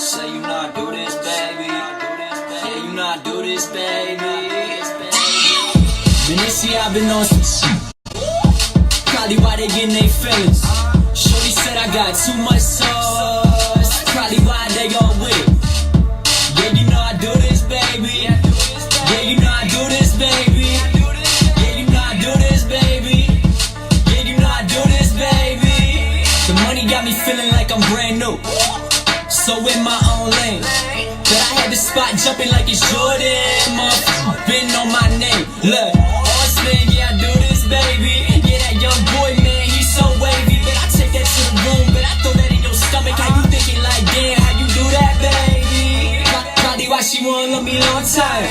Say you not do this, baby. Yeah, you not do this, baby. Man, this year I've been on some shit. Probably why they getting their feelings. Shorty said I got too much sauce. Probably why they gon' with it. Yeah, you know I do this, baby. Yeah, you know I do this, baby. Yeah, you know I do this, baby. Yeah, you know I do this, baby. The money got me feeling like I'm brand new. So in my own lane. But I had the spot jumping like it's Jordan. Motherfucker, been on my name. Look, Austin, yeah, I do this, baby. Yeah, that young boy, man, he's so wavy. But I take that to the room, but I throw that in your stomach. How you thinking like, damn, how you do that, baby? Probably why she wanna love me long time.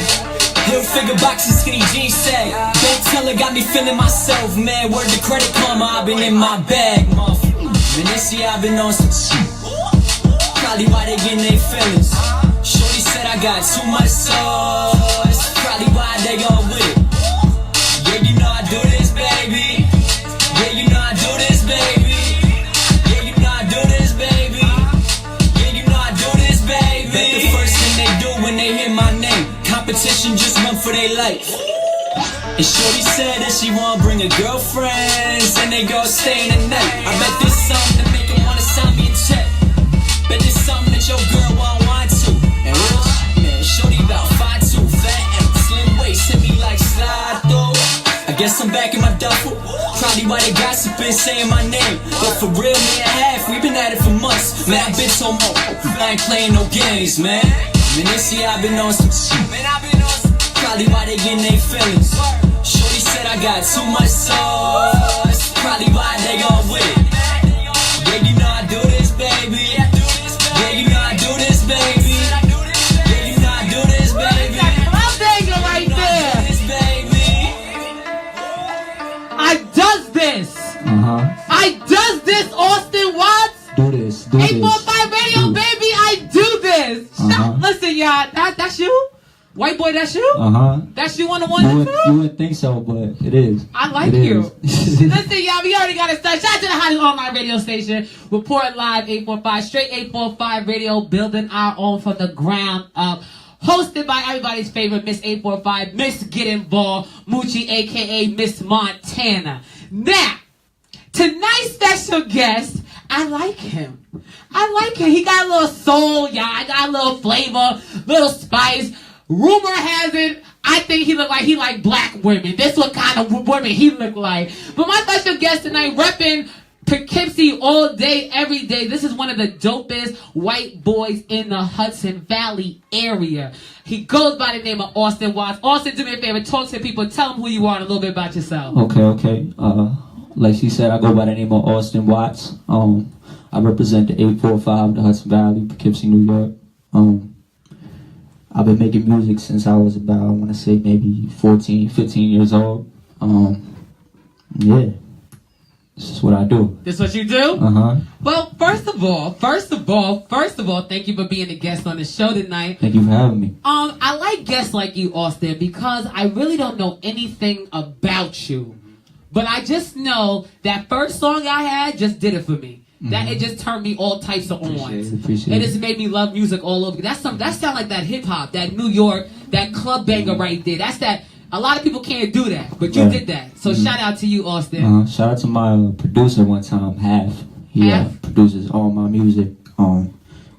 Hill figure boxing, skinny jeans say. Bank teller got me feeling myself, man. Word to Credit Karma, I've been in my bag, motherfucker. Man, this year I've been on some shit. Probably why they getting their feelings. Shorty said I got too much sauce. Probably why they gon' with it. Yeah, you know I do this, baby. Yeah, you know I do this, baby. Yeah, you know I do this, baby. Yeah, you know I do this, baby. Bet the first thing they do when they hear my name. Competition just run for their life. And Shorty said that she wanna bring her girlfriends and they gon' stay in the night. I bet this something to make her wanna sign me a check. Bet this something that your girl won't want to. And real shit, man, Shorty about 5'2", fat and slim waist, hit me like slide though. I guess I'm back in my duffel. Probably why they gossiping, saying my name. But for real, me and half, we been at it for months. Man, I've been so more. I ain't playing no games, man. Man, this year I've been on some shit. Probably why they getting their feelings. Shorty said I got too much sauce. Probably why they gon' with it. Yeah, you know I do this, baby. Yeah, you know I do this, baby. Yeah, you know I do this, baby. I'm thinking right there. I does this. I does this, Austin Watts. Do this. 845 Radio, baby. I do this. Listen, y'all. That's you? White boy, that's you? That's you on the one and two? You wouldn't think so, but it is. I like you. Listen, y'all, we already got to start. Shout out to the hottest online radio station. Report live, 845, straight 845 Radio, building our own from the ground up. Hosted by everybody's favorite Miss 845, Miss Get Involved, Moochie, a.k.a. Miss Montana. Now, tonight's special guest, I like him. He got a little soul, y'all. I got a little flavor, little spice. Rumor has it, I think he like black women. This what kind of women he look like. But my special guest tonight, repping Poughkeepsie all day, every day. This is one of the dopest white boys in the Hudson Valley area. He goes by the name of Austin Watts. Austin, do me a favor, talk to people, tell them who you are and a little bit about yourself. Okay. Like she said, I go by the name of Austin Watts. I represent the 845, the Hudson Valley, Poughkeepsie, New York. I've been making music since I was about, I want to say maybe 14, 15 years old. Yeah, this is what I do. This is what you do? Well, first of all, thank you for being a guest on the show tonight. Thank you for having me. I like guests like you, Austin, because I really don't know anything about you. But I just know that first song I had just did it for me. That it just turned me all types of on. Appreciate it just made me love music all over. That sound like that hip hop, that New York, that club banger right there. That's that. A lot of people can't do that, but you did that. So shout out to you, Austin. Shout out to my producer one time, Half. He produces all my music.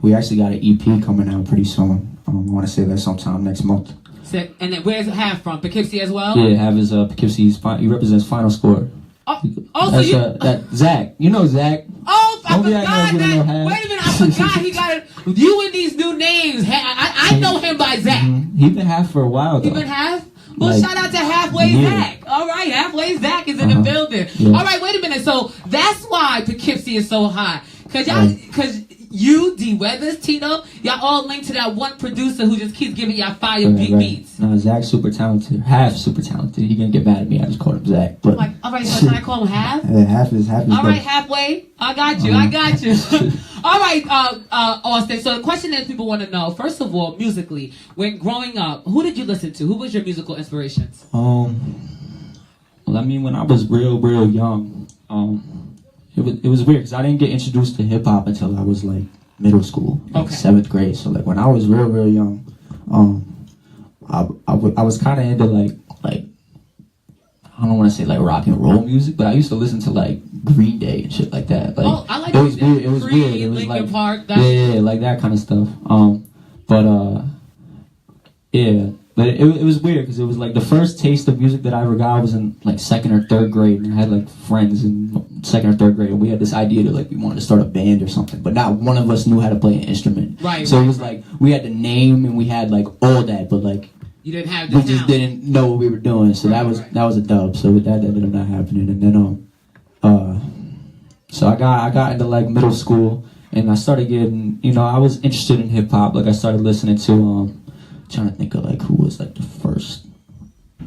We actually got an EP coming out pretty soon. I want to say that sometime next month. So, and then where's Half from? Poughkeepsie as well? Yeah, Half is Poughkeepsie's. He represents Final Score. So you... that Zach. You know Zach. Oh, I forgot that. Wait a minute, I forgot he got it. You and these new names. I know him by Zach. He been Half for a while, though. He been Half? Well, shout out to Halfway Zach. All right, Halfway Zach is in the building. Yeah. All right, wait a minute. So that's why Poughkeepsie is so hot. Because you, D. Weathers, Tito, y'all all linked to that one producer who just keeps giving y'all fire beats. No, Zach's super talented. Half super talented. He gonna get mad at me. I just called him Zach. But all right, so can I call him Half? Yeah, Half is. All right, Halfway. I got you. All right, Austin. So the question that people want to know, first of all, musically, when growing up, who did you listen to? Who was your musical inspirations? Well, I mean, when I was real young, it was weird because I didn't get introduced to hip hop until I was like middle school, like Okay. 7th grade. So like when I was real young, I was kind of into like I don't want to say like rock and roll music, but I used to listen to like Green Day and shit like that. Like, I like it was Green Day. weird. It was Creed, weird. It was Linkin like Park, yeah, like that kind of stuff. But it was weird because it was like the first taste of music that I ever got was in like 2nd or 3rd grade, and I had like friends in 2nd or 3rd grade, and we had this idea that like we wanted to start a band or something, but not one of us knew how to play an instrument. Right. So it was like we had the name and we had like all that, but like You didn't have the we just didn't know what we were doing. So that was a dub. So with that ended up not happening, and then so I got into like middle school, and I started getting, I was interested in hip hop. Like I started listening to trying to think of like who was like the first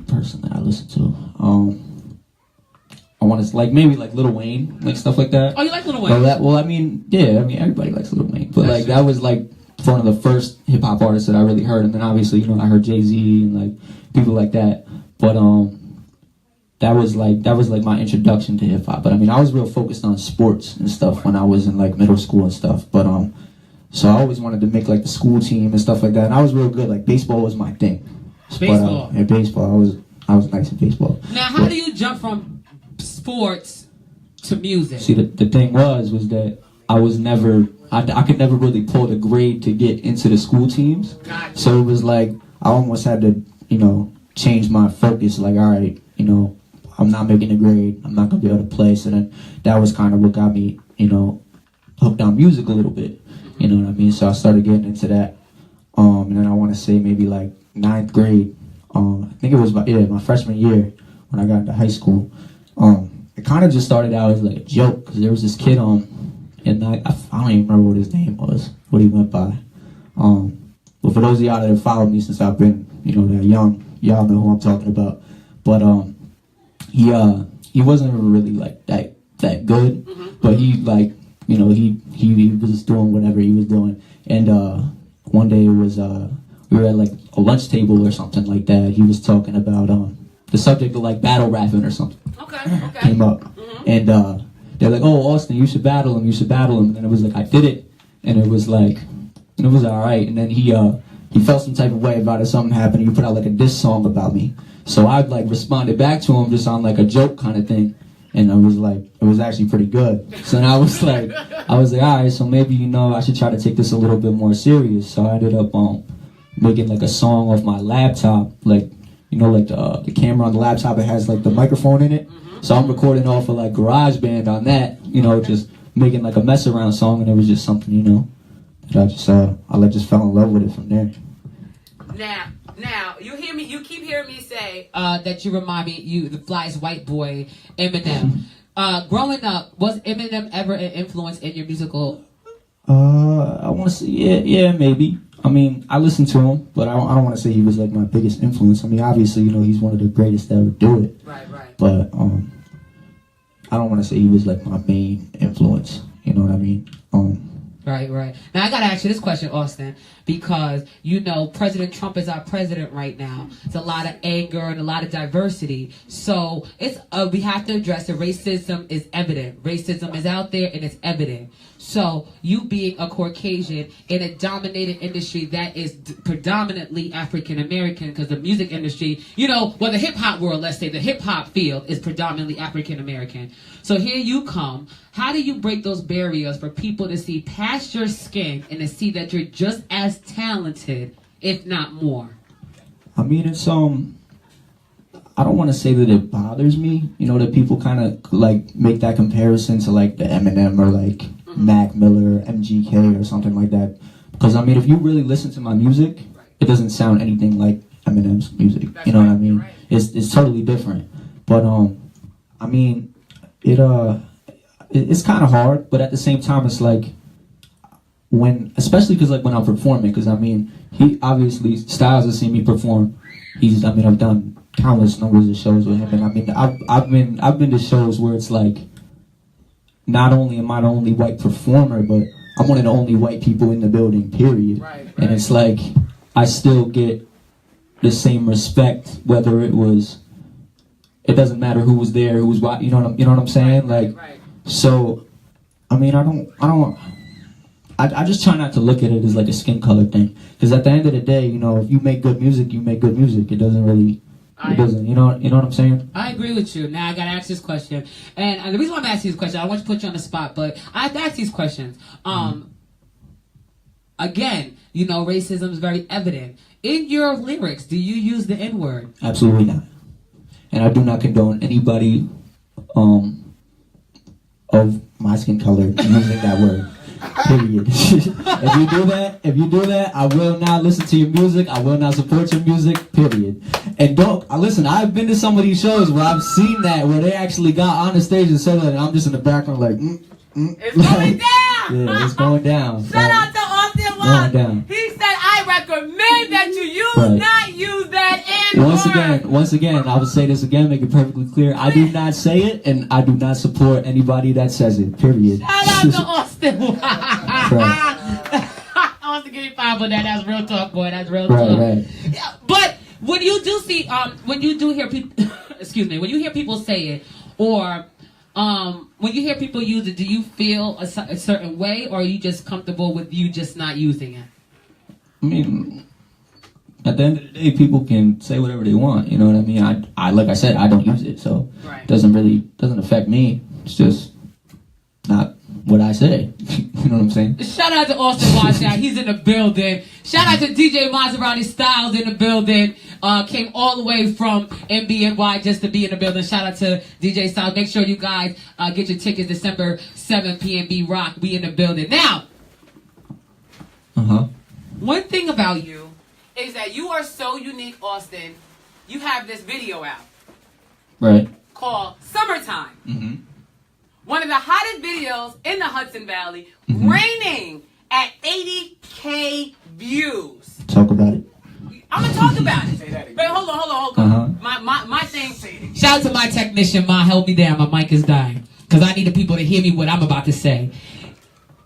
person that I listened to. I want to like maybe like Lil Wayne, like stuff like that. Oh, you like Lil Wayne? I mean everybody likes Lil Wayne, but like that was like one of the first hip hop artists that I really heard, and then obviously I heard Jay-Z and like people like that. But that was like my introduction to hip hop. But I mean I was real focused on sports and stuff when I was in like middle school and stuff. But so I always wanted to make like the school team and stuff like that. And I was real good. Like baseball was my thing. Baseball. But, baseball. I was nice at baseball. Now, how do you jump from sports to music? See, the thing was that I was never. I could never really pull the grade to get into the school teams. Gotcha. So it was like I almost had to, change my focus. Like, all right, I'm not making the grade. I'm not gonna be able to play. So then that was kind of what got me, hooked on music a little bit. You know what I mean? So I started getting into that. And then I want to say maybe like 9th grade. I think it was my freshman year when I got into high school. It kind of just started out as like a joke because there was this kid and I don't even remember what his name was, what he went by. But for those of y'all that have followed me since I've been, that young, y'all know who I'm talking about. But he wasn't really like that good, but he like he was doing whatever he was doing. And one day it was we were at like a lunch table or something like that. He was talking about the subject of like battle rapping or something. Okay. Came up, and they're like, "Oh, Austin, you should battle him. You should battle him." And then it was like I did it, and it was like, and it was all right. And then he felt some type of way about it. Something happened. He put out like a diss song about me. So I like responded back to him just on like a joke kind of thing, and I was like, it was actually pretty good. So then I was like, all right, so maybe I should try to take this a little bit more serious. So I ended up making like a song off my laptop, like like the camera on the laptop, it has like the microphone in it. So I'm recording off of like GarageBand on that, just making like a mess around song, and it was just something that I just fell in love with it from there. Now, you keep hearing me say that you remind me, the flyest white boy, Eminem. Growing up, was Eminem ever an influence in your musical? I want to say, yeah, maybe. I mean, I listened to him, but I don't want to say he was like my biggest influence. I mean, obviously, he's one of the greatest to ever do it. Right. But I don't want to say he was like my main influence. You know what I mean? Right. Now I gotta ask you this question, Austin, because President Trump is our president right now. It's a lot of anger and a lot of diversity. So it's we have to address that racism is evident. Racism is out there and it's evident. So you being a Caucasian in a dominated industry that is predominantly African American, because the music industry, the hip hop world, let's say the hip hop field is predominantly African American. So here you come. How do you break those barriers for people to see past your skin and to see that you're just as talented, if not more? I mean, it's I don't want to say that it bothers me, that people kind of like make that comparison to like the Eminem or like Mac Miller, MGK or something like that. Because I mean, if you really listen to my music, it doesn't sound anything like Eminem's music. You know what I mean? It's totally different. But I mean, it's kind of hard, but at the same time, it's like especially because like when I'm performing, because I mean, he obviously Styles has seen me perform. I've done countless numbers of shows with him, and I mean, I've been to shows where it's like, not only am I the only white performer, but I'm one of the only white people in the building, period. Right. And it's like, I still get the same respect, whether it doesn't matter who was there, who was white, you know what I'm saying? Right. So, I mean, I I just try not to look at it as like a skin color thing, because at the end of the day, you know, if you make good music, you make good music. It doesn't really, you know what I'm saying? I agree with you. Now I gotta ask this question, and the reason why I'm asking this question, I want to put you on the spot, but I have to ask these questions. Again, you know, racism is very evident in your lyrics. Do you use the N-word? Absolutely not, and I do not condone anybody of my skin color using that word. Period. If you do that, I will not listen to your music. I will not support your music. Period. And listen. I've been to some of these shows where I've seen that, where they actually got on the stage and said that, and I'm just in the background like, It's going down. Yeah, it's going down. Shout out to Austin Watts. He said, "I recommend that you not use that N-word." Once again, I would say this again, make it perfectly clear. I do not say it, and I do not support anybody that says it. Period. Shout out to Austin Watts. Austin, give me 5 on that. That's real talk, boy. That's real talk. Right. Yeah, but when you do see, when you do hear people, excuse me, when you hear people say it, or when you hear people use it, do you feel a certain way, or are you just comfortable with you just not using it? I mean, at the end of the day, people can say whatever they want. You know what I mean? I like I said, I don't use it, so it doesn't affect me. It's just not what I say. You know what I'm saying? Shout out to Austin Watts. He's in the building. Shout out to DJ Maserati Styles in the building. Came all the way from MBNY just to be in the building. Shout out to DJ Styles. Make sure you guys get your tickets December 7th, PNB Rock. We in the building. Now, one thing about you is that you are so unique, Austin. You have this video out. Right. Called Summertime. Mm-hmm. One of the hottest videos in the Hudson Valley, reigning at 80K views. Talk about it. I'm gonna talk about it. Wait, hold on. My thing. Shout out to my technician, Ma. Help me down. My mic is dying because I need the people to hear me what I'm about to say.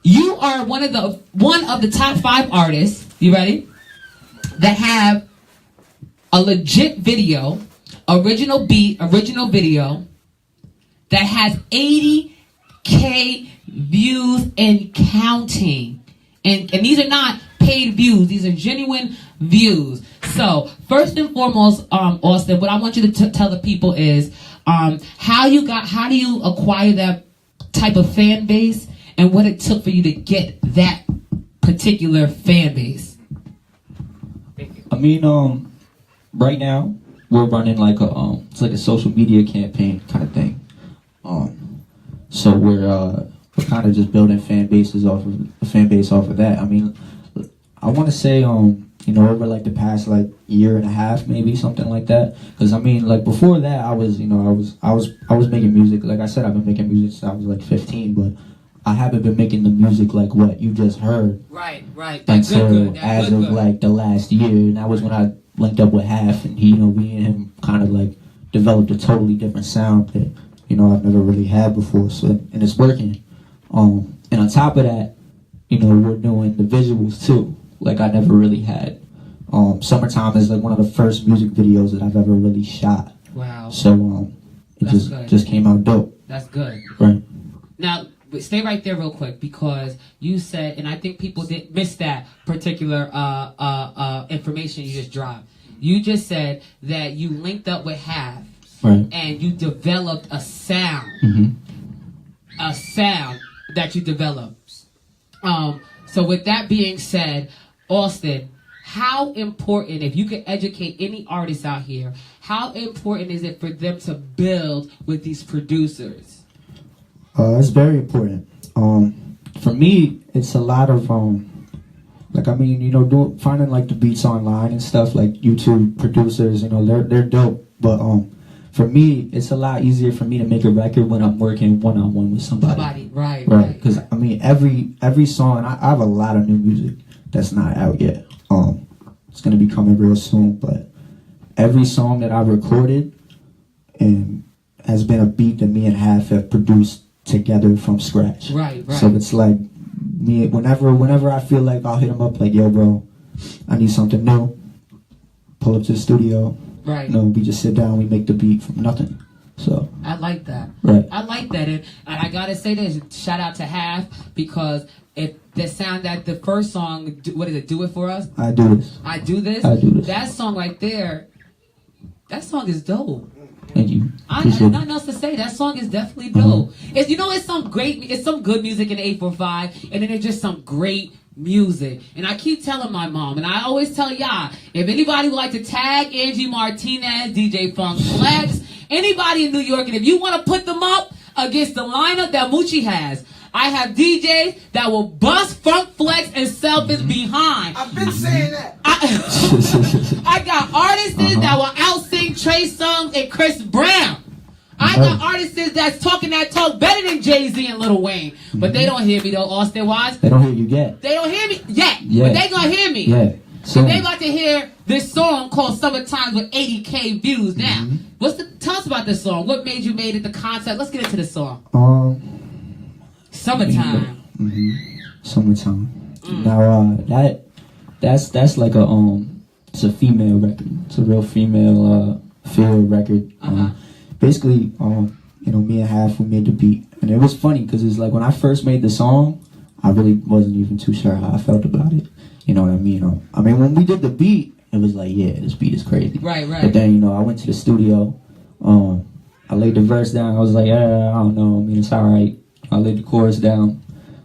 You are one of the top 5 artists. You ready? That have a legit video, original beat, original video that has 80K views and counting. And these are not paid views. These are genuine views. So, first and foremost, Austin, what I want you to tell the people is how do you acquire that type of fan base and what it took for you to get that particular fan base? Thank you. I mean, right now we're running like it's like a social media campaign kind of thing. So we're kind of just building fan base off of that. I mean, I want to say over like the past like year and a half, maybe something like that. Because I mean, like before that, I was making music. Like I said, I've been making music since I was like 15, but I haven't been making the music like what you just heard. Right. Until as of like the last year, and that was when I linked up with Half, and me and him kind of like developed a totally different sound that I've never really had before. So and it's working. And on top of that, we're doing the visuals too. Like I never really had. Summertime is like one of the first music videos that I've ever really shot. Wow. So it just came out dope. That's good. Right. Now stay right there real quick, because you said, and I think people did miss that particular information you just dropped. You just said that you linked up with Half, right, and you developed a sound, a sound that you developed. So with that being said, Austin, how important, if you could educate any artists out here, how important is it for them to build with these producers? It's very important. For me, it's a lot of finding like the beats online and stuff, like YouTube producers. They're dope. But for me, it's a lot easier for me to make a record when I'm working one-on-one with somebody. Right. Because I mean, every song, I have a lot of new music that's not out yet. It's gonna be coming real soon. But every song that I've recorded and has been a beat that me and Half have produced together from scratch. Right. So it's like me, whenever I feel like, I'll hit him up like, yo bro, I need something new. Pull up to the studio. Right. We just sit down, we make the beat from nothing. So I like that. Right. I like that. And I gotta say this, shout out to Half, because if the sound that the first song, what is it, Do It For Us? I do this. I Do This? I do this. That song right there, that song is dope. Thank you. I have nothing else to say. That song is definitely dope. It's, you know, it's some good music in 845, and then there's just some great music. And I keep telling my mom, and I always tell y'all, if anybody would like to tag Angie Martinez, DJ Funk Flex, anybody in New York, and if you want to put them up against the lineup that Moochie has, I have DJs that will bust Funk Flex and Selfish behind. I've been saying that. I got artists that will out-sing Trey Songz and Chris Brown. I got artists that's talking that talk better than Jay-Z and Lil Wayne. But they don't hear me though, Austin Wise. They don't hear you yet. They don't hear me yet. Yeah. But they gonna hear me. Yeah. So they about to hear this song called Summertime with 80K views. Now, tell us about this song. What made you made it, the concept? Let's get into the song. Summertime. Summertime. Now that's like a it's a female record. It's a real female feel record. Basically, you know, me and Half, we made the beat, and it was funny because it's like when I first made the song, I really wasn't even too sure how I felt about it. You know what I mean? I mean, when we did the beat, it was like, yeah, this beat is crazy. Right. But then, you know, I went to the studio. I laid the verse down. I was like, yeah, I don't know. I mean, it's all right. I laid the chorus down.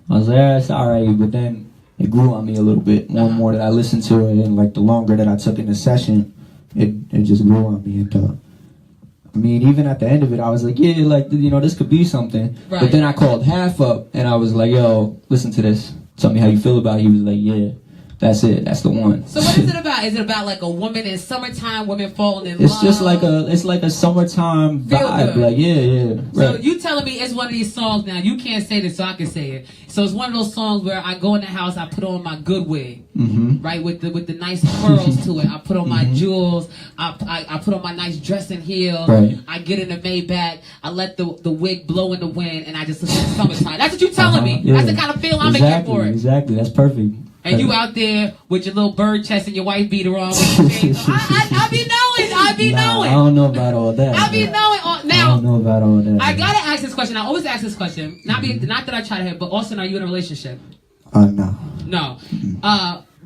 I was like, yeah, it's all right. But then it grew on me a little bit. More and more that I listened to it, and like the longer that I took in the session, it just grew on me. And I mean, even at the end of it, I was like, yeah, like, you know, this could be something. Right. But then I called Half up, and I was like, yo, listen to this. Tell me how you feel about it. He was like, yeah, that's it. That's the one. So what is it about? Is it about like a woman in summertime, women falling in love? It's just like a summertime vibe. Like, yeah. Right. So you telling me it's one of these songs now, you can't say this so I can say it. So it's one of those songs where I go in the house, I put on my good wig, right, with the nice curls to it. I put on my jewels, I put on my nice dressing heels, right. I get in the Maybach, I let the wig blow in the wind, and I just listen to summertime. That's what you telling me. Yeah. That's the kind of feel I'm making for it. Exactly, that's perfect. And you out there with your little bird chest and your white beater on. I be knowing. I don't know about all that. I be knowing. Now, I don't know about all that. I gotta ask this question. I always ask this question. Not that I try to hit, but Austin, are you in a relationship? No. No.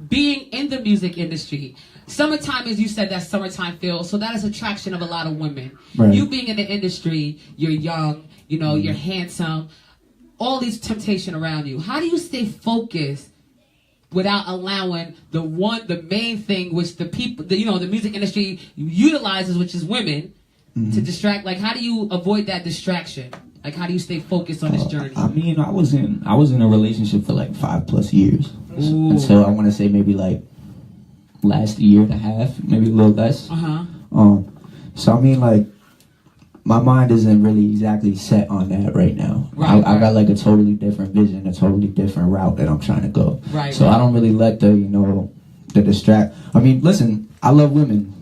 Being in the music industry, summertime, as you said, that summertime feel. So that is attraction of a lot of women. Right. You being in the industry, you're young. You know, you're handsome. All these temptation around you. How do you stay focused without allowing the main thing which the people, the music industry utilizes, which is women, to distract? Like, how do you avoid that distraction? Like, how do you stay focused on this journey? I mean, I was in a relationship for like 5+ years. Until I want to say maybe like last year and a half, maybe a little less. So I mean, like, my mind isn't really exactly set on that right now. Right, I got like a totally different vision, a totally different route that I'm trying to go. Right. So I don't really let the distract. I mean, listen, I love women.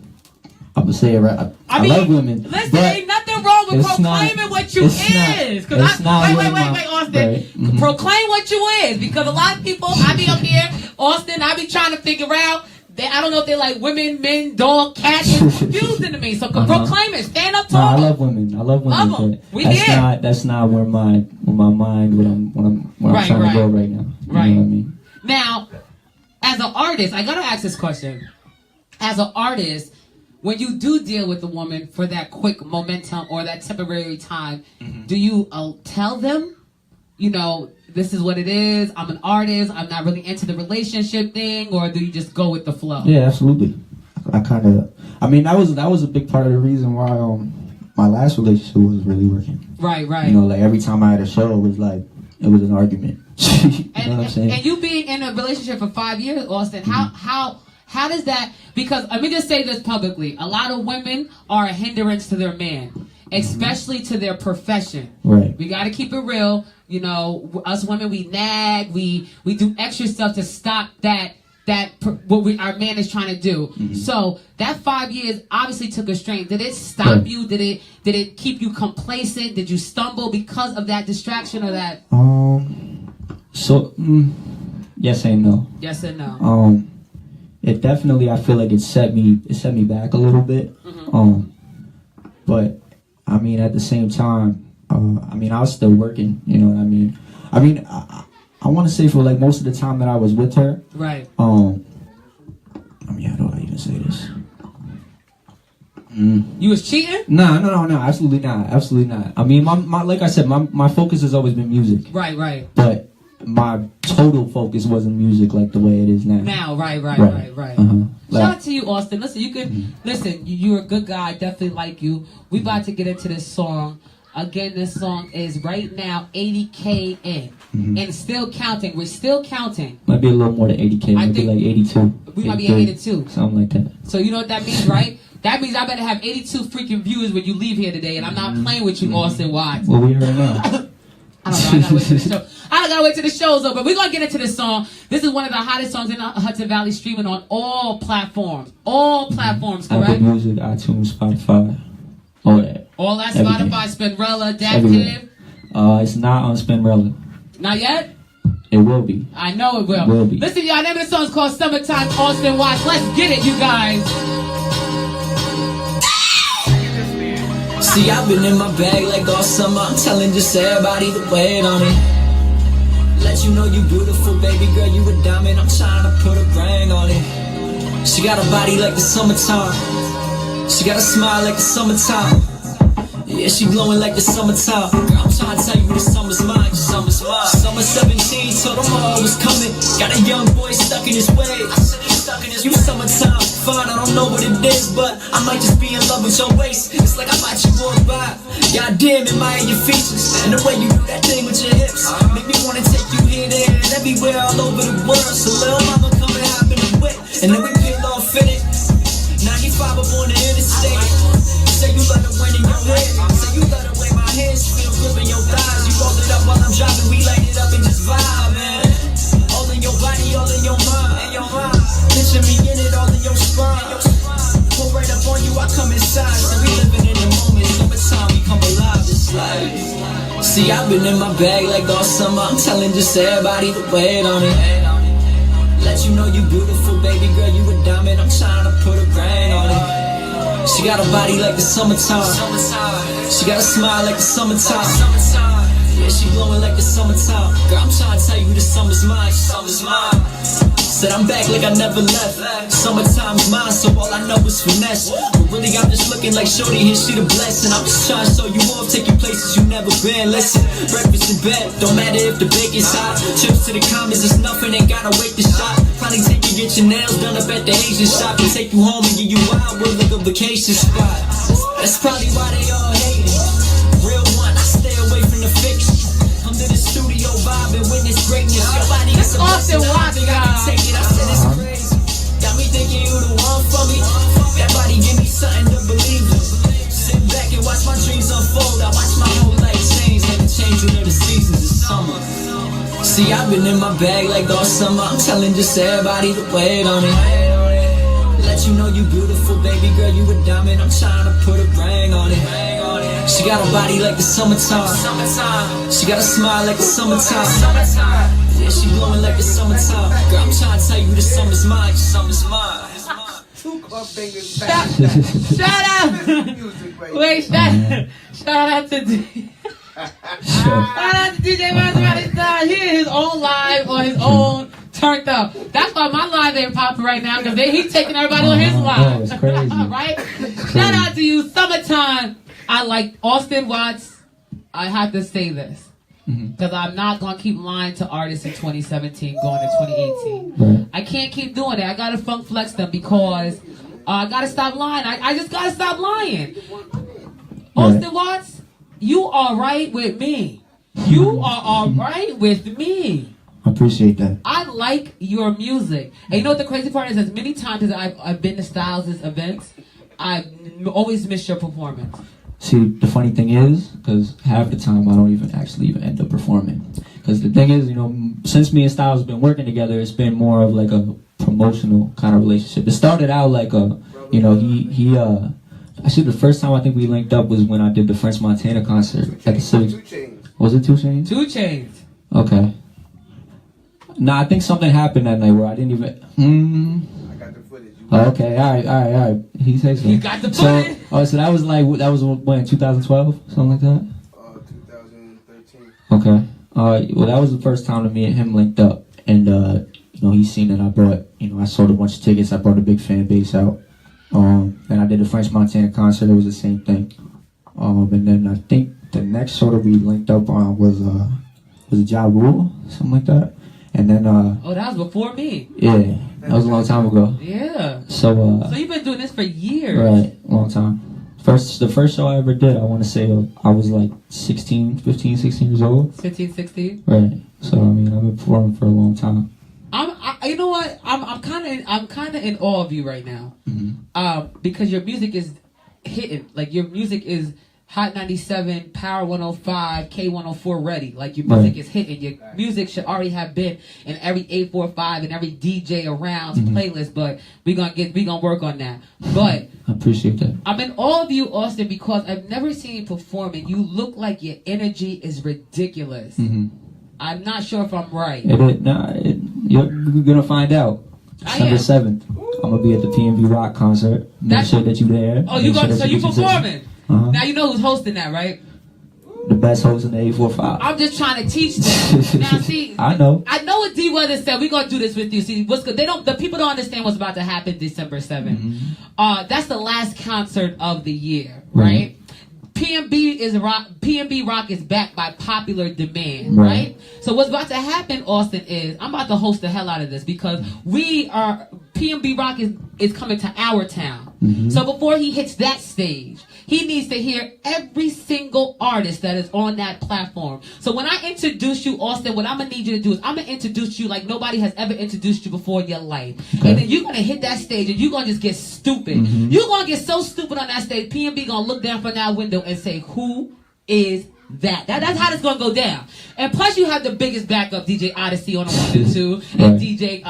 I'm gonna say it right. I love women. Listen, ain't nothing wrong with proclaiming what you is. Wait, Austin. Right. Proclaim what you is, because a lot of people, I be up here, Austin, I be trying to figure out. I don't know if they're like women, men, dog, cat. It's confusing to me. So proclaim it. Stand up tall. No, I love women. Love them. That's not where my mind, where I'm trying to go right now. Right. You know what I mean? Now, as an artist, I gotta ask this question. As an artist, when you do deal with a woman for that quick momentum or that temporary time, do you tell them, this is what it is, I'm an artist, I'm not really into the relationship thing, or do you just go with the flow? Yeah, absolutely. I mean, that was a big part of the reason why my last relationship was really working. Right. Like every time I had a show, it was an argument. You know what I'm saying? And you being in a relationship for 5 years, Austin, how does that, because let me just say this publicly, a lot of women are a hindrance to their man, especially to their profession. Right. We got to keep it real. Us women, we nag, we do extra stuff to stop what our man is trying to do. So that 5 years obviously took a strain. Did it stop you? Did it keep you complacent? Did you stumble because of that distraction or that? Yes and no. Yes and no. It definitely, I feel like it set me back a little bit. But I mean, at the same time, I mean, I was still working. You know what I mean? I want to say for like most of the time that I was with her. Right. I mean, how do I even say this? You was cheating? No, absolutely not. I mean, my like I said, my focus has always been music. Right. But my total focus wasn't music like the way it is now. Now, right. Shout out to you, Austin. Listen, you can listen. You're a good guy. Definitely like you. We about to get into this song. Again, this song is right now 80K in. And still counting. We're still counting. Might be a little more than 80K. Might be like 82. We might be at 82. Something like that. So you know what that means, right? That means I better have 82 freaking viewers when you leave here today, and I'm not playing with you, Austin Watts. Well, we already know. I don't know. I gotta wait till the show. I gotta wait till the show's over. We're gonna get into this song. This is one of the hottest songs in the Hudson Valley, streaming on all platforms. All platforms, correct? Apple Music, iTunes, Spotify, all that. All that. Everything. Spotify, Spinrilla, Adaptive. It's not on Spinrilla. Not yet? It will be. I know it will. Will be. Listen, y'all, name of the song is called Summertime, Austin Watts. Let's get it, you guys. See, I've been in my bag like all summer. I'm telling just everybody to wait on it. Let you know you beautiful, baby girl, you a diamond. I'm trying to put a ring on it. She got a body like the summertime. She got a smile like the summertime. Yeah, she glowing like the summertime. Girl, I'm trying to tell you the summer's mine. Summer's mine. Summer 17, told them all was coming. Got a young boy stuck in his ways. You summertime, fine, I don't know what it is, but I might just be in love with your waist. It's like I watch you walk by. Goddamn, admire your features and the way you do that thing with your hips. Make me wanna take you here, there, and everywhere, all over the world. So little mama come and hop in the whip, and then we peel off fitted. 95 up on the interstate. Say you love the wind in your head. Say you love the way my hands feel grip in your thighs. You roll it up while I'm driving, we light it up and just vibe, man. All in your body, all in your mind. Picture me in it, all in your spine. Pull right up on you, I come inside. So we living in the moment, summertime, we come alive this life. See, I've been in my bag like all summer. I'm telling just everybody to wait on it. Let you know you beautiful, baby girl, you a diamond. I'm trying to put a ring on it. She got a body like the summertime. She got a smile like the summertime. Yeah, she glowing like the summertime. Girl, I'm trying to tell you the summer's mine. Summer's mine. Said I'm back like I never left. Summertime's mine, so all I know is finesse. But really I'm just looking like shorty, here she the blessing. I'm just trying to show you off, take you places you never been. Listen, breakfast in bed, don't matter if the bacon's hot. Trips to the comments, it's nothing, ain't gotta wait to shop. Probably take you, get your nails done up at the Asian shop. And take you home and give you wild world like a vacation spot. That's probably why they all hate it. Real one, I stay away from the fiction. Come to the studio vibe and witness greatness. Your body is a blessing, I think I can take it. I said it's crazy. Got me thinking you the one for me. That body give me something to believe in. Sit back and watch my dreams unfold. I watch my whole life change like the changing of the seasons of summer. See, I've been in my bag like all summer. I'm telling just everybody to wait on it. Let you know you beautiful, baby girl, you a diamond. I'm trying to put a ring on it. She got a body like the summertime. She got a smile like the summertime. Yeah, she glowing like the summertime. Girl, I'm trying to tell you the summer's mine. Summer's mine. Shout out! Wait, shout out to shout out to DJ Maserati. He is his own live on his own turned up. That's why my live ain't popping right now, because he's taking everybody on his live. That's crazy. Right? Shout out to you, Summertime. I like Austin Watts. I have to say this, because I'm not going to keep lying to artists in 2017 going to 2018. Right. I can't keep doing it. I got to funk flex them, because I got to stop lying. I just got to stop lying. Austin Watts, you are right with me. You are all right with me. I appreciate that. I like your music. And you know what the crazy part is? As many times as I've been to Styles' events, I've always missed your performance. See, the funny thing is, because half the time I don't even actually end up performing. Because the thing is, you know, since me and Styles have been working together, it's been more of like a promotional kind of relationship. It started out like a, you know, actually the first time I think we linked up was when I did the French Montana concert at the Civic. Was it 2 Chainz? 2 Chainz. Okay. Nah, I think something happened that night where I didn't even. I got the footage. Okay, all right. He says so. You got the point. So that was when 2012, something like that. 2013. Okay. Well, that was the first time that me and him linked up, and he's seen that I brought, I sold a bunch of tickets. I brought a big fan base out. And I did a French Montana concert. It was the same thing. And then I think the next sort of we linked up on was it Ja Rule, something like that. And then Oh, that was before me. Yeah, that was a long time ago. Yeah. So you've been doing this for years. Right, long time. The first show I ever did, I want to say I was like 15, 16 years old. 15, 16. Right. So I mean, I've been performing for a long time. You know what? I'm kind of in awe of you right now. Mm-hmm. Because your music is hitting. Like your music is Hot 97, Power 105, K104 ready. Like your music is hitting. Your music should already have been in every 845 and every DJ around's playlist. But we gonna work on that. But I appreciate that. I'm in awe of you, Austin, because I've never seen you perform, and you look like your energy is ridiculous. Mm-hmm. I'm not sure if I'm right. You're gonna find out. December 7th, I'm gonna be at the PNB Rock concert. Make sure that you there. Oh, so you performing? Now you know who's hosting that, right? The best host in the 845. I'm just trying to teach them. Now, see, I know what D Weather said. We're gonna do this with you. See, what's good? The people don't understand what's about to happen December 7th. That's the last concert of the year, right? PNB Rock is backed by popular demand, right? So what's about to happen, Austin, is I'm about to host the hell out of this because PNB Rock is coming to our town. So before he hits that stage, he needs to hear every single artist that is on that platform. So when I introduce you, Austin, what I'm going to need you to do is I'm going to introduce you like nobody has ever introduced you before in your life. Okay. And then you're going to hit that stage and you're going to just get stupid. You're going to get so stupid on that stage, PNB going to look down from that window and say, who is that? That's how it's going to go down. And plus you have the biggest backup, DJ Odyssey on the 1 and 2, and DJ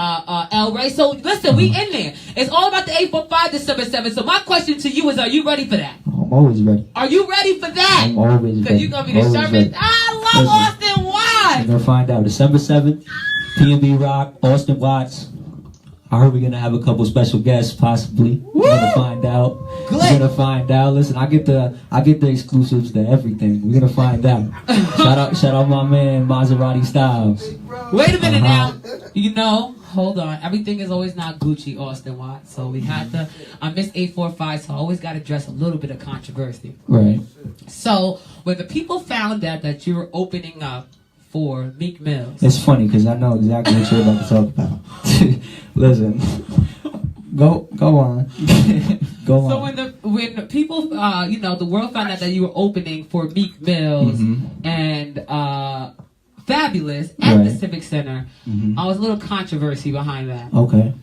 El Ray. So listen, we in there. It's all about the 845 December 7th. So my question to you is, are you ready for that? I'm always ready. Are you ready for that? I'm always ready. Because you're going to be the sharpest. I love Austin Watts. You're going to find out. December 7th, PNB Rock, Austin Watts. I heard we're going to have a couple special guests, possibly. We're going to find out. We're going to find out. Listen, I get the exclusives to everything. We're going to find out. Shout out my man, Maserati Styles. Wait a minute now. Hold on. Everything is always not Gucci, Austin Watts. So we had to, I missed 845, so I always got to address a little bit of controversy. Right. So when the people found out that you were opening up for Meek Mills. It's funny because I know exactly what you're about to talk about. Listen, go on. Go on. So when the people, the world found out that you were opening for Meek Mills and Fabulous at the Civic Center, I was a little controversy behind that. Okay.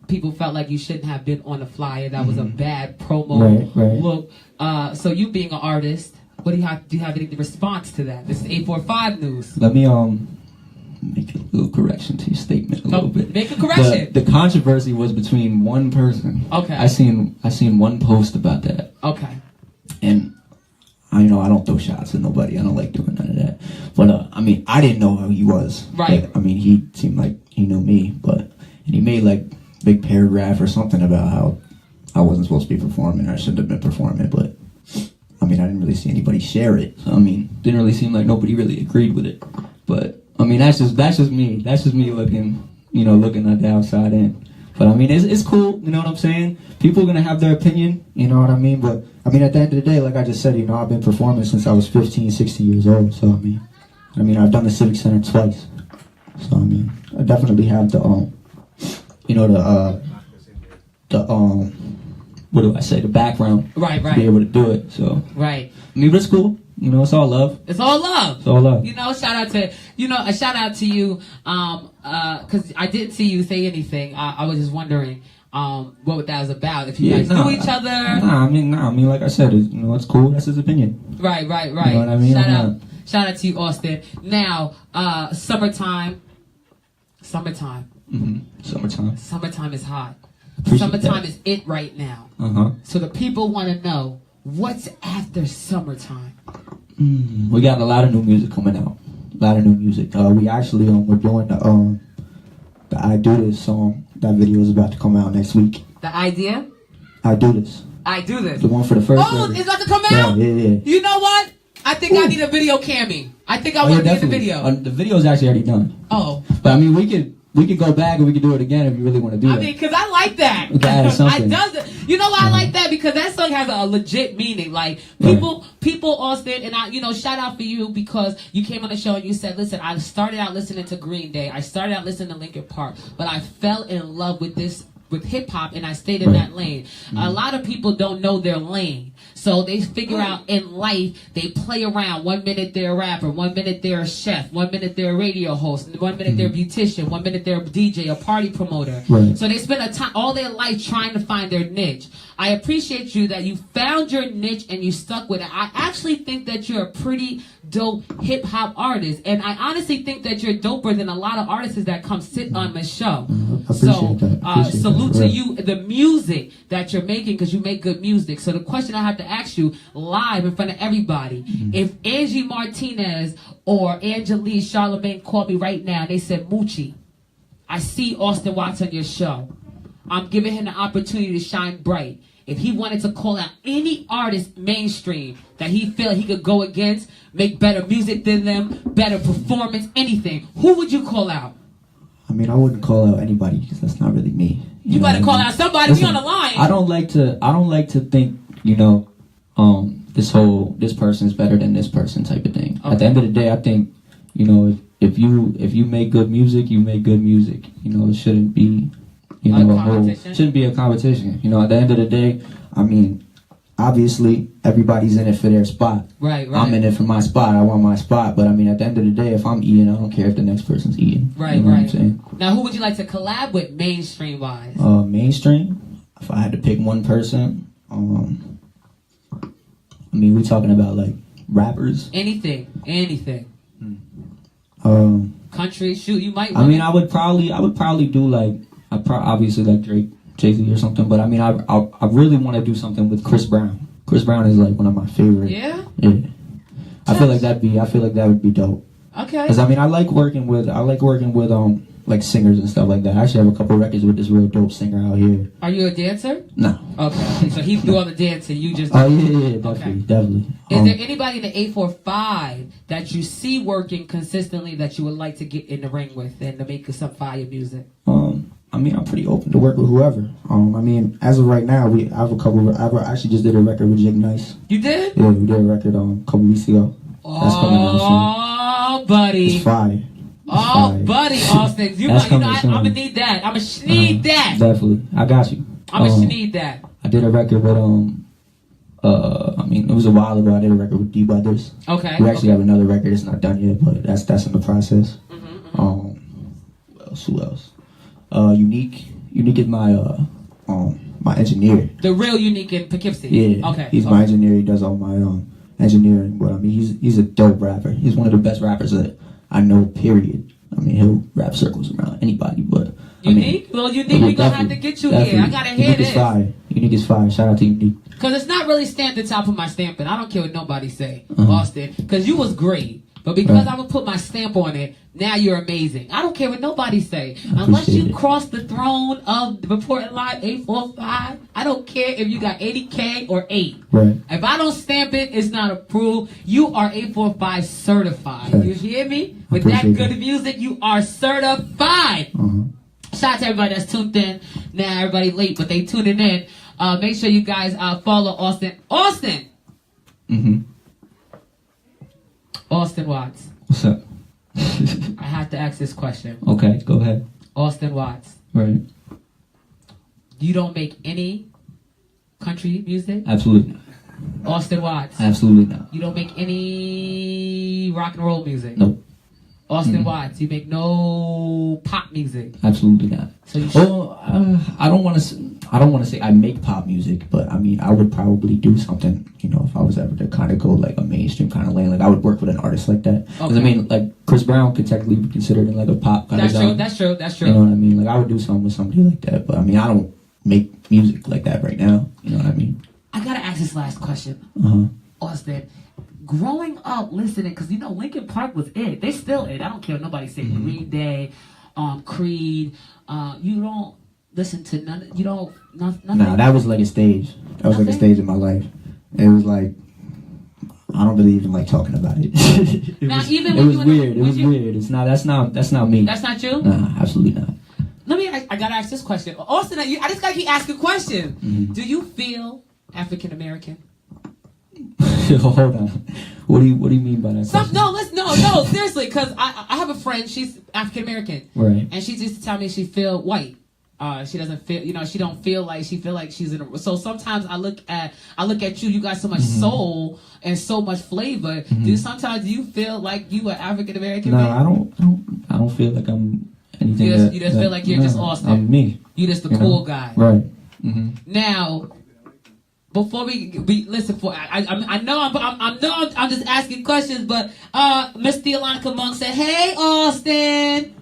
People felt like you shouldn't have been on the flyer. That was a bad promo look. So you being an artist, what do you have any response to that? This is 845 news. Let me make a little correction to your statement a little bit. Make a correction. The controversy was between one person. Okay. I seen one post about that. Okay. And I don't throw shots at nobody. I don't like doing none of that. But I didn't know who he was. Right. But, he seemed like he knew me. And he made like big paragraph or something about how I wasn't supposed to be performing or I shouldn't have been performing. But I didn't really see anybody share it. So, didn't really seem like nobody really agreed with it. But that's just me. That's just me looking at the outside in. But it's cool. You know what I'm saying? People are gonna have their opinion. You know what I mean? But at the end of the day, like I just said, I've been performing since I was 15, 16 years old. So I've done the Civic Center twice. So I definitely have the what do I say? The background. Right. To be able to do it. So. Right. But it's cool. It's all love. It's all love. It's all love. A shout out to you, because I didn't see you say anything. I was just wondering, what that was about. If you guys knew each other. Like I said, it's cool. That's his opinion. Right. You know what I mean? Shout out to you, Austin. Now, summertime. Mm-hmm. Summertime is hot. Summertime is it right now. So the people want to know, what's after summertime? We got a lot of new music coming out. A lot of new music. We actually we're doing the I Do This song. That video is about to come out next week. The idea? I Do This. I Do This. The one for the first Oh, record. it's about to come out? Yeah. You know what? I think I need a video camming. I think I want to be in the video. The video is actually already done. Oh. But I mean, we could go back and we could do it again if you really want to do it. I mean, because I like that. We gotta add something. You know why I like that? Because that song has a legit meaning. Like, people, Austin, and I, shout out for you because you came on the show and you said, listen, I started out listening to Green Day. I started out listening to Linkin Park. But I fell in love with hip hop, and I stayed in that lane. A lot of people don't know their lane, so they figure out in life. They play around. 1 minute they're a rapper, 1 minute they're a chef, 1 minute they're a radio host, 1 minute they're a beautician, 1 minute they're a DJ, a party promoter. So they spend all their life trying to find their niche. I appreciate you that you found your niche and you stuck with it. I actually think that you're a pretty dope hip hop artist, and I honestly think that you're doper than a lot of artists that come sit on the show. So salute to you, the music that you're making, because you make good music. So the question I have to ask you live in front of everybody, if Angie Martinez or Angelique Charlemagne called me right now and they said, Moochie, I see Austin Watts on your show, I'm giving him the opportunity to shine bright. If he wanted to call out any artist mainstream that he felt he could go against, make better music than them, better performance, anything, who would you call out? I mean, I wouldn't call out anybody because that's not really me. You gotta call out somebody. Listen, be on the line. I don't like to think, this person is better than this person type of thing. Okay. At the end of the day, I think, if you make good music, you make good music. It shouldn't be, shouldn't be a competition. At the end of the day, I mean, obviously everybody's in it for their spot. Right. I'm in it for my spot. I want my spot. But I mean, at the end of the day, if I'm eating, I don't care if the next person's eating. Right. You know what I'm saying? Now, who would you like to collab with, mainstream wise? Mainstream. If I had to pick one person, I mean, we talking about like rappers. Anything. Country, shoot, you might. I mean, I would probably do like, obviously like Drake, Jay-Z or something. But I mean, I really want to do something with Chris Brown. Chris Brown is like one of my favorite. Yeah. I feel like that would be dope. Okay. Because I mean, I like working with like singers and stuff like that. I actually have a couple records with this real dope singer out here. Are you a dancer? No. Okay. So he do all the dancing, you just. Oh yeah, definitely. Is there anybody in the 845 that you see working consistently that you would like to get in the ring with and to make some fire music? I mean, I'm pretty open to work with whoever. I mean, as of right now, I have a couple. I actually just did a record with Jake Nice. You did? Yeah, we did a record a couple weeks ago. That's coming out soon. Oh, buddy. It's fire. Buddy, Austin. I'm gonna need that. I'm gonna need that. Definitely, I got you. I'm gonna need that. I did a record with I mean, it was a while ago. I did a record with D Brothers. Okay. We actually have another record. It's not done yet, but that's in the process. Who else? Unique is my my engineer. The real Unique in Poughkeepsie. Yeah. Okay. He's my engineer. He does all my engineering. But I mean, he's a dope rapper. He's one of the best rappers that I know. Period. I mean, he'll rap circles around anybody. But Unique. Unique, we gonna have to get you here. I gotta hear this. Unique is fire. Shout out to Unique. Because it's not really stamped at the top of my stamping. I don't care what nobody say, Austin. Because you was great. But because I'm going to put my stamp on it, now you're amazing. I don't care what nobody say. Unless you cross the throne of the Reporting Live 845, I don't care if you got 80K or 8. Right. If I don't stamp it, it's not approved. You are 845 certified. Right. You hear me? With that good music, you are certified. Shout out to everybody that's tuned in. Now, everybody late, but they tuning in. Make sure you guys follow Austin. Austin! Austin Watts. What's up? I have to ask this question. Okay, go ahead. Austin Watts. Right. You don't make any country music? Absolutely not. Austin Watts. Absolutely not. You don't make any rock and roll music? Nope. Austin Watts. You make no pop music? Absolutely not. So I don't want to say I make pop music, but I mean, I would probably do something, if I was ever to kind of go like a mainstream kind of lane. Like I would work with an artist like that. Because I mean, like Chris Brown could technically be considered in like a pop kind of genre. That's true. You know what I mean? Like I would do something with somebody like that, but I mean, I don't make music like that right now. You know what I mean? I gotta ask this last question, Austin. Growing up listening, because Linkin Park was it. They still it. I don't care what nobody say. Green Day, Creed. You don't listen to none. You don't nothing. Nah, that was like a stage. That was like a Nothing? stage in my life. It was like, I don't really even like talking about it. it Now, was, even it when was you weird. It when was you- weird. It's not. That's not me. That's not you. Nah, absolutely not. Let me. I gotta ask this question, Austin. I just gotta keep asking questions. Mhm. Do you feel African American? Hold on. What do you mean by that? question? No. Seriously, because I have a friend. She's African American, Right. and she used to tell me she feel white. She doesn't feel, she don't feel like she feel like she's in a. So sometimes I look at you. You got so much soul and so much flavor. Do you feel like you are African American? No, I don't feel like I'm anything. You just feel like you're just Austin. I'm me. You just the You cool know? guy. Right. Mm-hmm. Now, before we listen, I know I'm just asking questions, but Miss Theolonica Monk said, "Hey, Austin."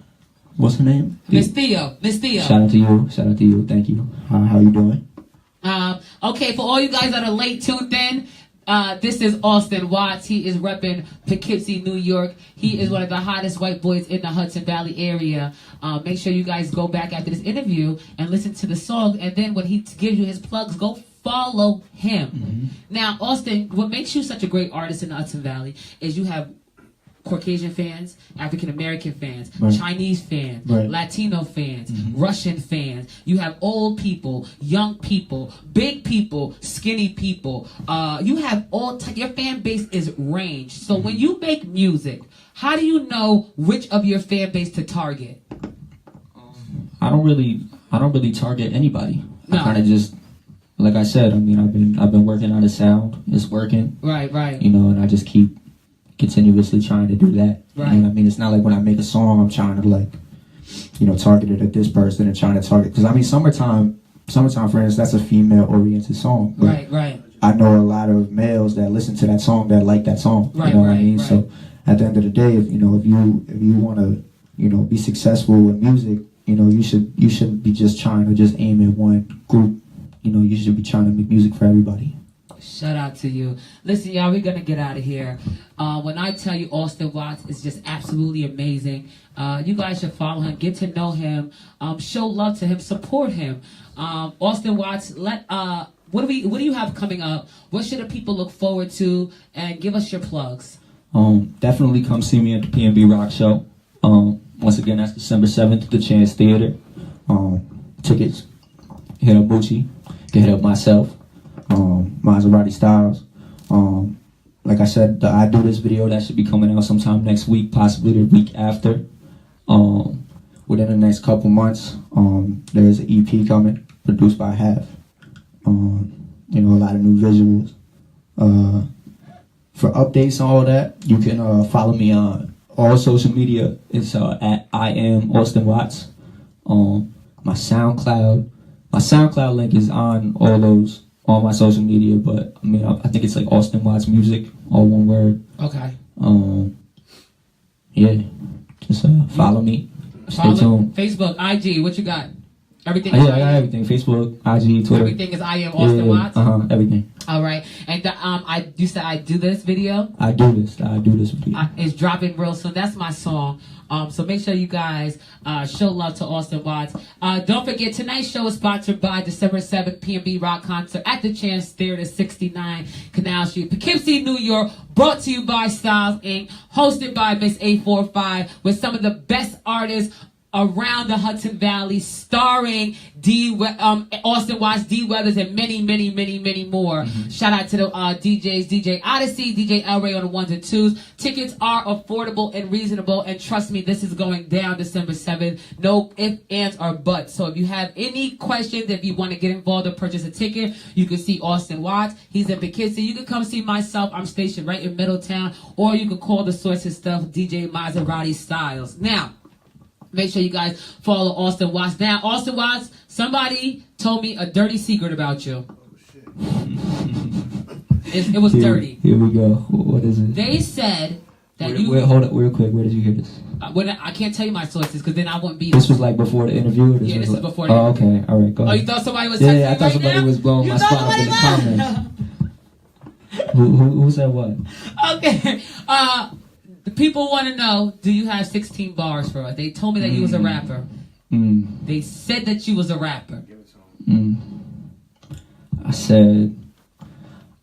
What's her name? Miss Theo. Shout out to you. Thank you. How you doing? Okay, for all you guys that are late tuned in, this is Austin Watts. He is repping Poughkeepsie, New York. He is one of the hottest white boys in the Hudson Valley area. Make sure you guys go back after this interview and listen to the song, and then when he gives you his plugs, go follow him. Now, Austin, what makes you such a great artist in the Hudson Valley is you have Caucasian fans, African American fans, Right. Chinese fans, Right. Latino fans, Russian fans. You have old people, young people, big people, skinny people. You have your fan base is ranged. So when you make music, how do you know which of your fan base to target? I don't really target anybody. No. I kind of just, like I said, I mean, I've been working on the sound. It's working. Right. And I just keep continuously trying to do that. Right. You know what I mean? It's not like when I make a song, I'm trying to target it at this person and trying to target, because I mean, summertime, for instance, that's a female-oriented song. But Right. I know a lot of males that listen to that song that like that song. Right, You know what I right, mean? right. So at the end of the day, if you want to, be successful in music, you shouldn't be just trying to just aim at one group. You should be trying to make music for everybody. Shout out to you. Listen, y'all, we're going to get out of here. When I tell you Austin Watts is just absolutely amazing, you guys should follow him, get to know him, show love to him, support him. Austin Watts, what do you have coming up? What should the people look forward to? And give us your plugs. Definitely come see me at the P&B Rock Show. Once again, that's December 7th at the Chance Theater. Tickets, hit up Moochie, can hit up myself. Maserati Styles. Like I said, the I Do This video, that should be coming out sometime next week, possibly the week after. Within the next couple months, there's an EP coming, produced by Half. A lot of new visuals. For updates and all that, you can follow me on all social media. It's at I am Austin Watts. My SoundCloud link is on all my social media, but I think it's like Austin Watts Music, all one word. Okay. Yeah, just follow me. Stay tuned. Facebook, IG, what you got? Everything. I got everything. Facebook, IG, Twitter. Everything is I am Austin Watts. Everything. All right, and you said I do this video. I do this video. It's dropping real soon. That's my song. So make sure you guys show love to Austin Watts. Don't forget, tonight's show is sponsored by December 7th P&B Rock Concert at the Chance Theater, 69 Canal Street, Poughkeepsie, New York. Brought to you by Styles Inc. Hosted by Miss 845 with some of the best artists around the Hudson Valley, starring Austin Watts, D Weathers, and many more. Shout out to the DJs, DJ Odyssey, DJ El Ray on the ones and twos. Tickets are affordable and reasonable, and trust me, this is going down December 7th. No ifs, ands, or buts. So if you have any questions, if you want to get involved or purchase a ticket, you can see Austin Watts. He's in Poughkeepsie. You can come see myself. I'm stationed right in Middletown, or you can call the source and stuff, DJ Maserati Styles. Now, make sure you guys follow Austin Watts. Now, Austin Watts, somebody told me a dirty secret about you. It was dirty. Here we go. What is it? They said that hold up real quick. Where did you hear this? I can't tell you my sources because then I wouldn't be. This was like before the interview? Or this Yeah, was this like, is before the Oh, interview. okay. All right, go Oh, ahead. you thought somebody was texting Yeah, I thought right somebody now? was blowing You my thought spot up in the somebody comments. Who said what? Okay. The people want to know, do you have 16 bars for us? They told me that you was a rapper. They said that you was a rapper. I said,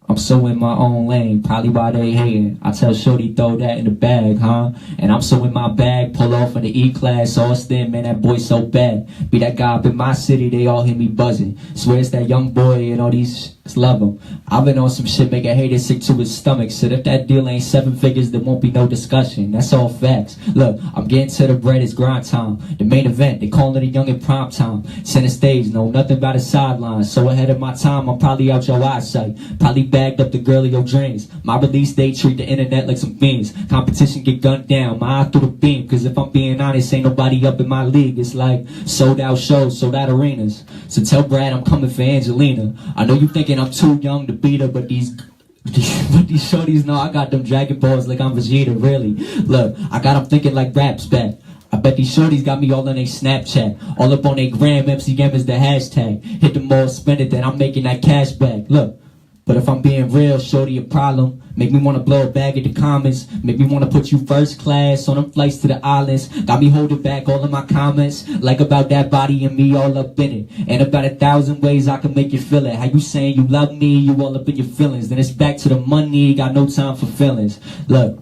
I'm so in my own lane, probably why they hating. I tell Shorty throw that in the bag, huh? And I'm so in my bag, pull off in the E-class, Austin, man, that boy so bad. Be that guy up in my city, they all hear me buzzing. Swear it's that young boy and all these love him. I've been on some shit, make a hater sick to his stomach. Said if that deal ain't 7 figures, there won't be no discussion. That's all facts. Look, I'm getting to the bread, it's grind time. The main event, they calling it young in prime time. Center stage, know nothing about the sidelines. So ahead of my time, I'm probably out your eyesight. Probably bagged up the girl of your dreams. My release date treat the internet like some fiends. Competition get gunned down, my eye through the beam. Cause if I'm being honest, ain't nobody up in my league. It's like sold out shows, sold out arenas. So tell Brad I'm coming for Angelina. I know you thinking I'm too young to beat her, but these shorties know I got them Dragon Balls like I'm Vegeta, really. Look, I got them thinking like raps back. I bet these shorties got me all on their Snapchat. All up on their gram, MCM is the hashtag. Hit them all, spend it, then I'm making that cash back. Look, but if I'm being real, shorty a problem. Make me wanna blow a bag at the comments. Make me wanna put you first class on them flights to the islands. Got me holding back all of my comments. Like about that body and me all up in it. And about 1,000 ways I can make you feel it. How you saying you love me, you all up in your feelings. Then it's back to the money, got no time for feelings. Look,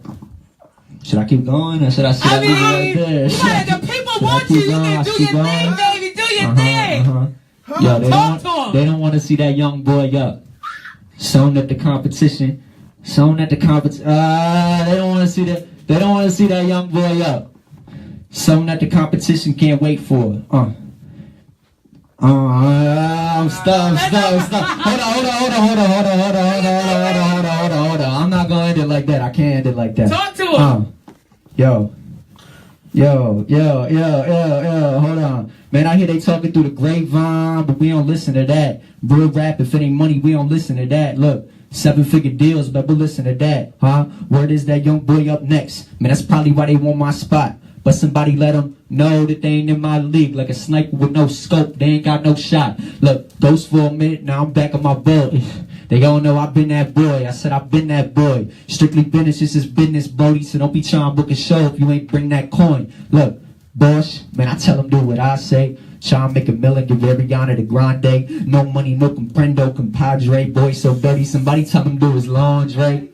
should I keep going or should I leave it right there? The people want you, you can do your thing, baby, do your thing. Yo, they don't want to see that young boy up. Shown at the competition. They don't want to see that. They don't want to see that young boy up. Shown at the competition, can't wait for it. I'm stuck. Hold on. I'm not gonna end it like that. I can't end it like that. Talk to him. Yo. Hold on. Man, I hear they talking through the grapevine, but we don't listen to that. Real rap, if it ain't money, we don't listen to that. Look, 7-figure deals, but we listen to that, huh? Word is that young boy up next. Man, that's probably why they want my spot. But somebody let them know that they ain't in my league. Like a sniper with no scope, they ain't got no shot. Look, those for a minute, now I'm back on my boat. They all know I've been that boy. I said I've been that boy. Strictly business, this is business, Brody. So don't be trying to book a show if you ain't bring that coin. Look, boss, man, I tell them do what I say. Try and make a million, give every honor to Grande. No money, no comprendo, compadre. Boy so dirty, somebody tell him do his lingerie.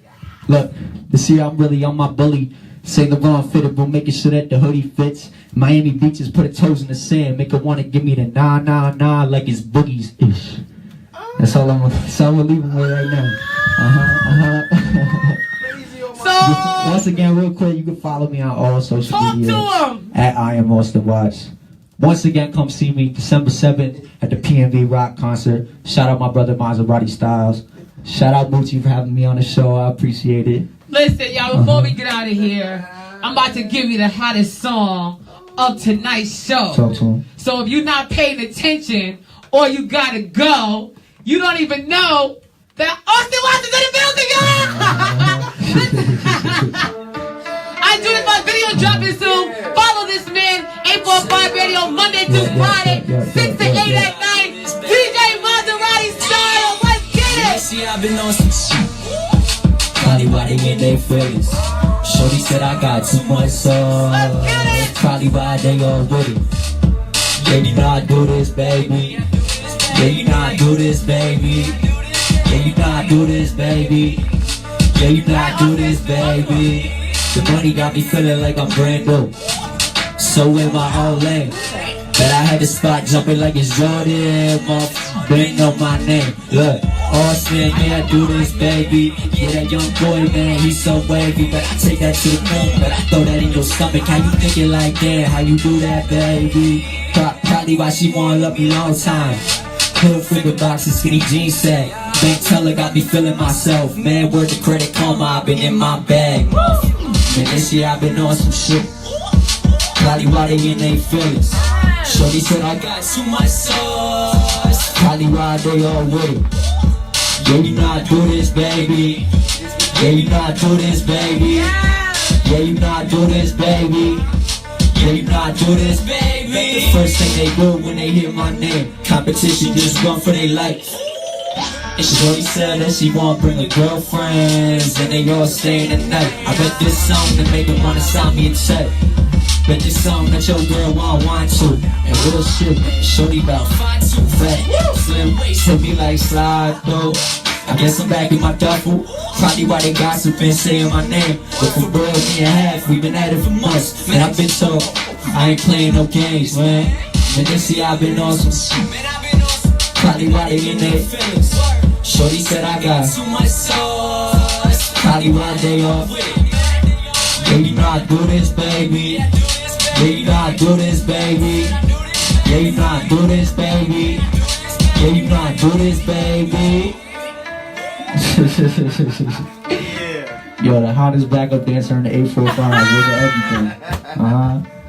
Look, this year I'm really on my bully. Say LeBron fitted, bro, making sure that the hoodie fits. Miami beaches, put her toes in the sand. Make her wanna give me the nah like it's boogies. Ish. That's all I'm gonna leave him with right now. So once again, real quick, you can follow me on all social media to him. at I Am Austin Watts. Once again, come see me December 7th at the PNV Rock concert. Shout out my brother Maserati Styles. Shout out Moochie for having me on the show. I appreciate it. Listen, y'all, before we get out of here, I'm about to give you the hottest song of tonight's show. Talk to him. So if you're not paying attention or you gotta go, you don't even know that Austin Watts is in the building, y'all! I do this, my video dropping soon. Follow this man, 845 Radio, Monday through Friday, 6 to 8 at night. DJ Maserati Style, let's get it! See, I've been on some shit. Probably why they get their feelings. Shorty said I got too much sauce. Probably why they all with it. Yeah, you know I do this, baby. Yeah, you know I do this, baby. Yeah, you know I do this, baby. Yeah, you know I do this, baby. The money got me feeling like I'm brand new. So in my own lane, that I had the spot jumping like it's Jordan. Motherfucker, know my name. Look, Austin, yeah, I do this, baby. Yeah, that young boy, man, he's so wavy. But I take that to the moon, but I throw that in your stomach. How you thinking like that? How you do that, baby? Probably why she wanna love me long time. Hill figure boxes, skinny jeans set. Bank teller got me feeling myself. Man, word to Credit Karma, I've been in my bag. Man, this year I've been on some shit. Probably why they in they feelings. Shorty said I got too much sauce. Probably why they all with it. Yeah, you know I do this, baby. Yeah, you know I do this, baby. Yeah, you know I do this, baby. Yeah, you know I do this, baby. The first thing they do when they hear my name, competition just run for their life. And shorty said that she won't bring her girlfriends, and they all staying the night. I bet this song to make her wanna sign me a check. Bet this song that your girl won't want to. And real shit, shorty about 5'2", fat, slim waist, hit me like slide though. I guess I'm back in my duffel. Probably why they gossiping, saying my name. But for real, me and half, we've been at it for months. Man, I've been told I ain't playing no games, man. And then see, I've been on some. Probably why they in there. Shorty said I got too much sauce. Probably one day off. Yeah, you know I do this, baby. Yeah, you know I do this, baby. Yeah, you know I do this, baby. Yeah, you know I do this, baby. Yo, the hottest backup dancer in the 845 with everything.